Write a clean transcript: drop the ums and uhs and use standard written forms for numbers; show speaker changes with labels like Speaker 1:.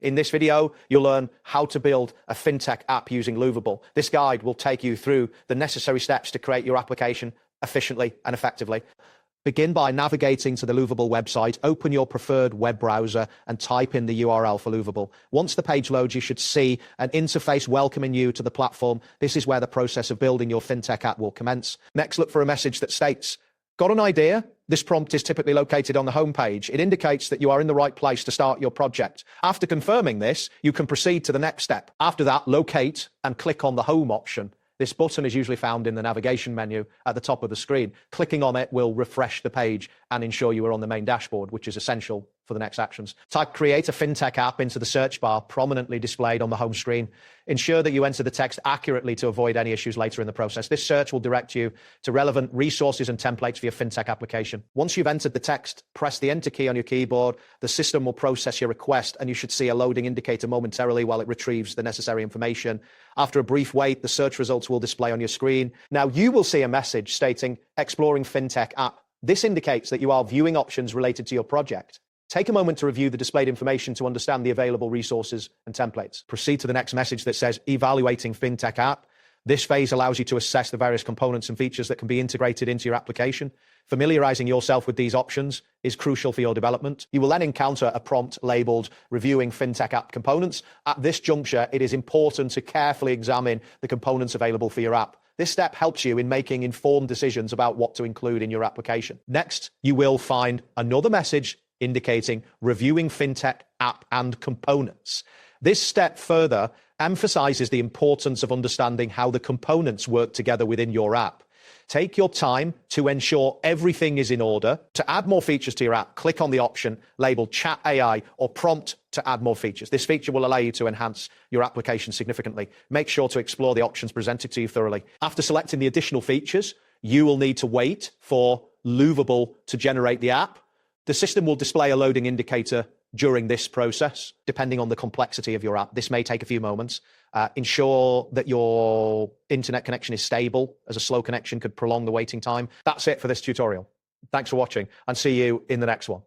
Speaker 1: In this video, you'll learn how to build a fintech app using Lovable. This guide will take you through the necessary steps to create your application efficiently and effectively. Begin by navigating to the Lovable website, open your preferred web browser and type in the URL for Lovable. Once the page loads, you should see an interface welcoming you to the platform. This is where the process of building your fintech app will commence. Next, look for a message that states, "Got an idea?" This prompt is typically located on the homepage. It indicates that you are in the right place to start your project. After confirming this, you can proceed to the next step. After that, locate and click on the home option. This button is usually found in the navigation menu at the top of the screen. Clicking on it will refresh the page and ensure you are on the main dashboard, which is essential for the next actions. Type "Create a fintech app" into the search bar prominently displayed on the home screen. Ensure that you enter the text accurately to avoid any issues later in the process. This search will direct you to relevant resources and templates for your fintech application. Once you've entered the text, press the Enter key on your keyboard. The system will process your request and you should see a loading indicator momentarily while it retrieves the necessary information. After a brief wait, the search results will display on your screen. Now you will see a message stating "Exploring Fintech App." This indicates that you are viewing options related to your project. Take a moment to review the displayed information to understand the available resources and templates. Proceed to the next message that says "Evaluating Fintech App." This phase allows you to assess the various components and features that can be integrated into your application. Familiarizing yourself with these options is crucial for your development. You will then encounter a prompt labeled "Reviewing Fintech App Components." At this juncture, it is important to carefully examine the components available for your app. This step helps you in making informed decisions about what to include in your application. Next, you will find another message indicating "Reviewing Fintech App and Components." This step further emphasizes the importance of understanding how the components work together within your app. Take your time to ensure everything is in order. To add more features to your app, click on the option labeled Chat AI or Prompt to add more features. This feature will allow you to enhance your application significantly. Make sure to explore the options presented to you thoroughly. After selecting the additional features, you will need to wait for Lovable to generate the app. The system will display a loading indicator during this process, depending on the complexity of your app. This may take a few moments. Ensure that your internet connection is stable, as a slow connection could prolong the waiting time. That's it for this tutorial. Thanks for watching and see you in the next one.